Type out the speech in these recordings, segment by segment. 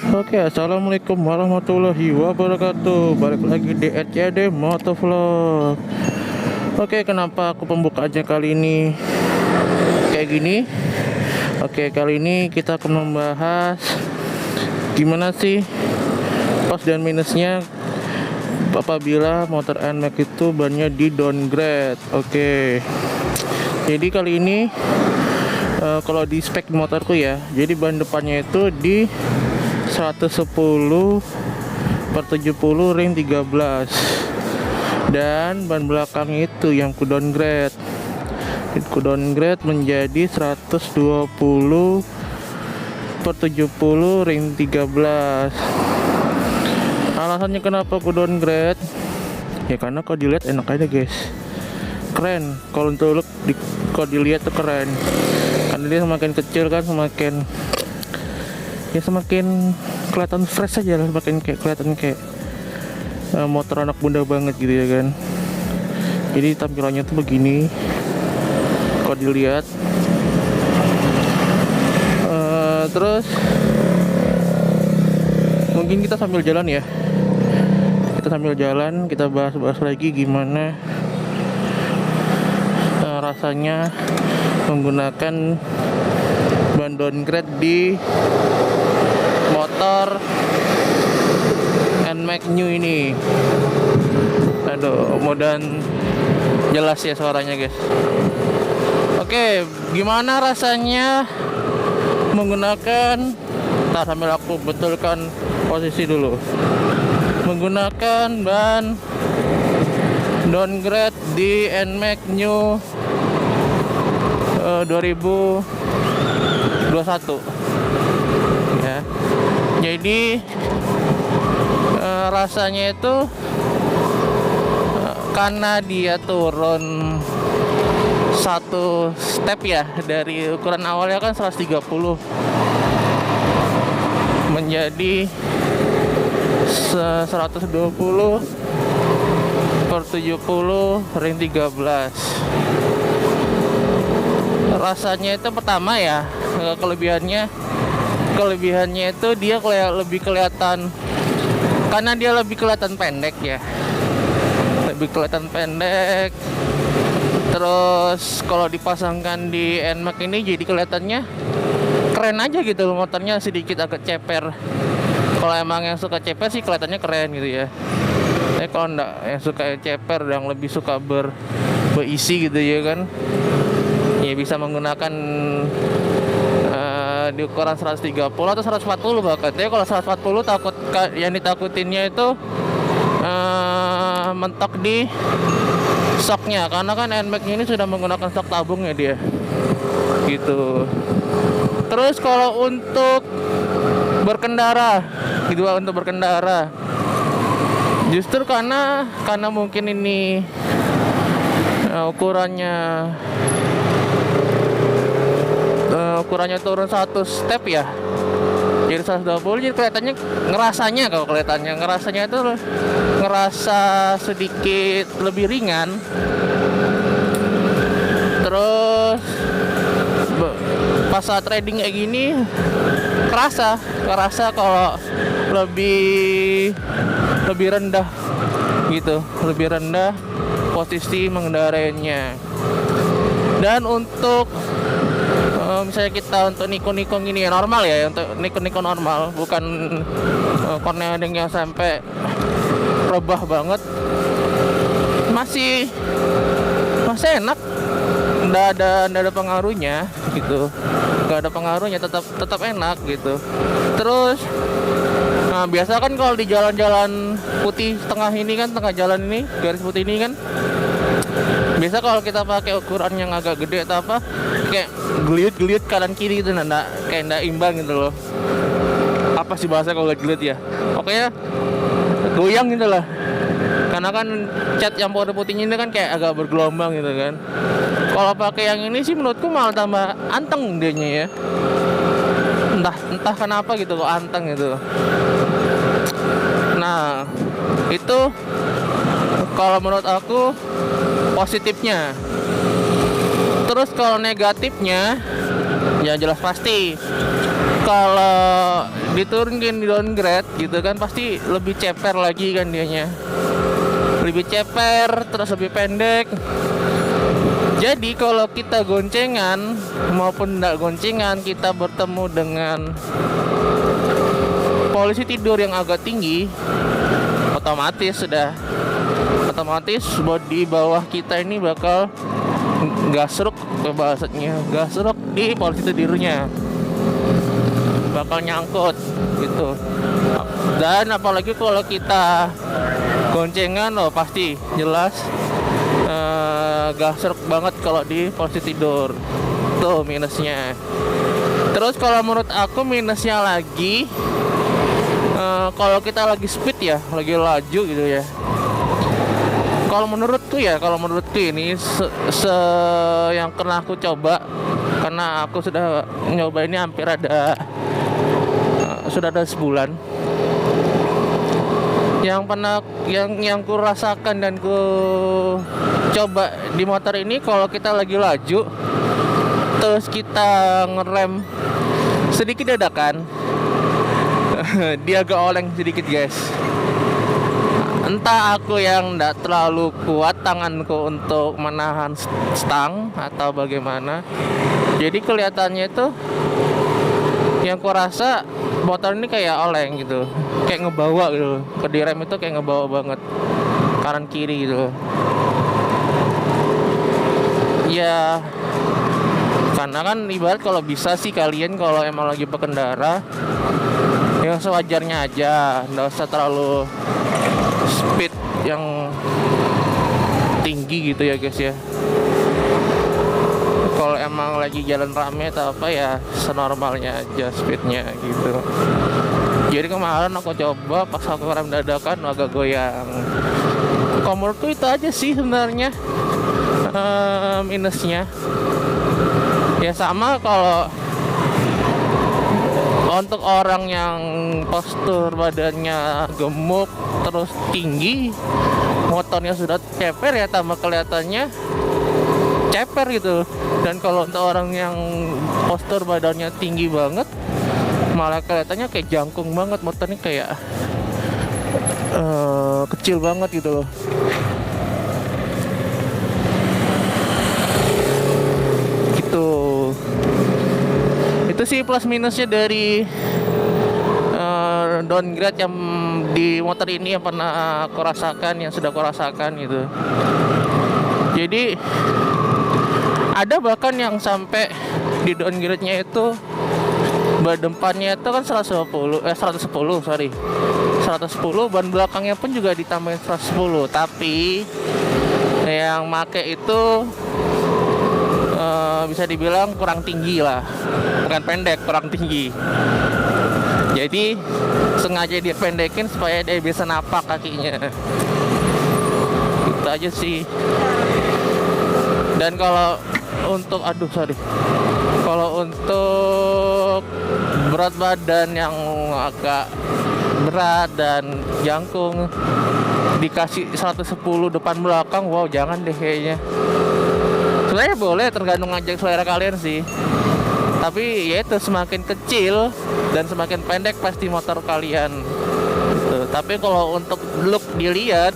Oke, assalamualaikum warahmatullahi wabarakatuh. Balik lagi di RCD Motovlog. Oke, kenapa aku pembukaannya kali ini kayak gini? Oke, kali ini kita akan membahas gimana sih plus dan minusnya apabila motor NMAX itu bannya di downgrade. Oke, jadi kali ini kalau di spek motorku ya, jadi ban depannya itu di 110/70 ring 13 dan ban belakang itu yang ku downgrade menjadi 120/70 ring 13. Alasannya kenapa ku downgrade ya, karena kalau dilihat enak aja guys, keren. Kalau untuk kalau dilihat tuh keren, karena dia semakin kecil kan semakin kelihatan fresh aja lah, semakin kayak kelihatan kayak motor anak bunda banget gitu ya kan. Jadi tampilannya tuh begini kalau dilihat. Terus mungkin kita sambil jalan ya, kita bahas lagi gimana rasanya menggunakan ban downgrade di motor NMAX New ini. Aduh, mudahan jelas ya suaranya guys. Oke, gimana rasanya menggunakan, sambil aku betulkan posisi dulu, menggunakan ban downgrade di NMAX New 2021 ya. Jadi rasanya itu karena dia turun satu step ya, dari ukuran awalnya kan 130 menjadi 120/70 ring 13. Rasanya itu pertama ya, kelebihannya itu dia lebih kelihatan, karena dia lebih kelihatan pendek ya, terus kalau dipasangkan di NMAX ini jadi kelihatannya keren aja gitu loh. Motornya sedikit agak ceper. Kalau emang yang suka ceper sih kelihatannya keren gitu ya. Kalau enggak, yang suka ceper, yang lebih suka berisi gitu ya kan, ya bisa menggunakan di ukuran 130 atau 140 bahkan. Tapi kalau 140 yang ditakutinnya itu mentok di shocknya, karena kan NMAX ini sudah menggunakan shock tabung ya dia gitu. Terus kalau untuk berkendara justru karena mungkin ini ukurannya turun satu step ya, jadi 120, jadi kelihatannya ngerasanya itu ngerasa sedikit lebih ringan. Terus pas saat riding kayak gini kerasa kalau lebih rendah gitu, lebih rendah posisi mengendarainya. Dan untuk misalnya kita untuk Nikon gini ya, normal ya, untuk Nikon normal, bukan cornering yang sampai rebah banget, masih enak, nggak ada pengaruhnya gitu, tetap enak gitu. Terus biasa kan kalau di jalan-jalan putih tengah jalan ini, garis putih ini kan, biasa kalau kita pakai ukuran yang agak gede atau apa, kayak geliut kanan kiri gitu, kayak nggak imbang gitu loh. Apa sih bahasa kalau geliut ya, pokoknya goyang gitu lah, karena kan cat yang warna putihnya ini kan kayak agak bergelombang gitu kan. Kalau pakai yang ini sih menurutku malah tambah anteng dianya ya, entah kenapa gitu kok anteng gitu. Nah itu kalau menurut aku positifnya. Terus kalau negatifnya ya jelas pasti, kalau diturunin, di downgrade gitu kan, pasti lebih ceper lagi kan dianya, lebih ceper, terus lebih pendek. Jadi kalau kita goncengan maupun tidak goncengan, kita bertemu dengan polisi tidur yang agak tinggi, otomatis bodi bawah kita ini bakal gasruk, bahasanya gasruk di polisi tidurnya, bakal nyangkut gitu. Dan apalagi kalau kita goncengan, pasti jelas gasruk banget kalau di posisi tidur. Tuh minusnya. Terus kalau menurut aku minusnya lagi, kalau kita lagi speed ya, lagi laju gitu ya. Kalau menurutku ini yang pernah aku coba, karena aku sudah nyoba ini hampir sudah ada sebulan. Yang ku rasakan dan ku coba di motor ini, kalau kita lagi laju terus kita ngerem sedikit dadakan, dia agak oleng sedikit guys. Entah aku yang tidak terlalu kuat tanganku untuk menahan stang atau bagaimana, jadi kelihatannya itu yang ku rasa motor ini kayak oleng gitu, kayak ngebawa gitu. Ke direm itu kayak ngebawa banget kanan kiri gitu. Ya karena kan ibarat kalau bisa sih kalian kalau emang lagi berkendara yang sewajarnya aja, nggak usah terlalu speed yang tinggi gitu ya guys ya. Kalau emang lagi jalan rame atau apa ya senormalnya aja speednya gitu. Jadi kemarin aku coba pas aku rem dadakan agak goyang. Kalau menurutku itu aja sih sebenarnya minusnya. Ya sama kalau untuk orang yang postur badannya gemuk terus tinggi, motornya sudah ceper ya, tambah kelihatannya ceper gitu. Dan kalau untuk orang yang postur badannya tinggi banget, malah kelihatannya kayak jangkung banget, motornya kayak kecil banget gitu loh. Gitu. Itu sih plus minusnya dari downgrade yang di motor ini yang pernah aku rasakan, yang sudah aku rasakan gitu. Jadi ada bahkan yang sampai di downgrade-nya itu ban depannya itu kan 110, ban belakangnya pun juga ditambahin 110, tapi yang make itu bisa dibilang kurang tinggi lah, bukan pendek, kurang tinggi. Jadi sengaja dia pendekin supaya dia bisa napak kakinya. Itu aja sih. Dan kalau untuk kalau untuk berat badan yang agak berat dan jangkung dikasih 110 depan belakang, wow jangan deh kayaknya. Sebenarnya boleh, tergantung aja selera kalian sih. Tapi ya itu semakin kecil dan semakin pendek pasti motor kalian gitu. Tapi kalau untuk look dilihat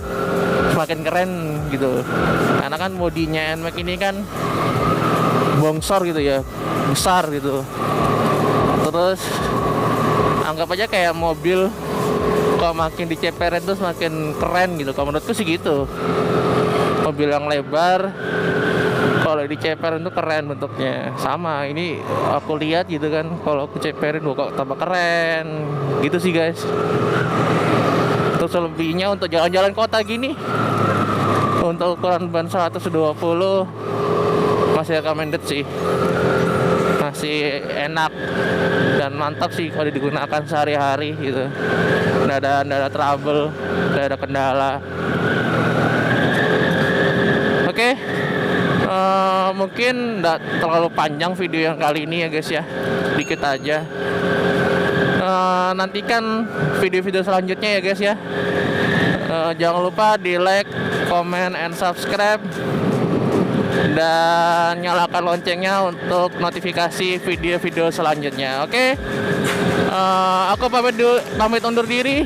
semakin keren gitu. Karena kan bodinya NMAX ini kan bongsor gitu ya, besar gitu. Terus anggap aja kayak mobil, kalau makin diceperin tuh semakin keren gitu. Kalau menurutku sih gitu. Mobil yang lebar kalau diceperin tuh keren bentuknya. Sama ini aku lihat gitu kan, kalau aku ceperin kok tambah keren gitu sih guys. Terus selebihnya untuk jalan-jalan kota gini, untuk ukuran ban 120 masih recommended sih, masih enak dan mantap sih kalau digunakan sehari-hari gitu. Nggak ada trouble, nggak ada kendala. Oke. Mungkin nggak terlalu panjang video yang kali ini ya guys ya, dikit aja. Nantikan video-video selanjutnya ya guys ya. Jangan lupa di like, comment, and subscribe, dan nyalakan loncengnya untuk notifikasi video-video selanjutnya. Oke. Aku pamit undur diri.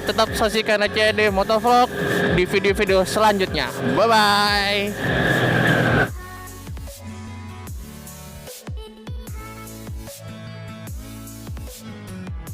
Tetap saksikan ACD Motovlog di video-video selanjutnya. Bye bye.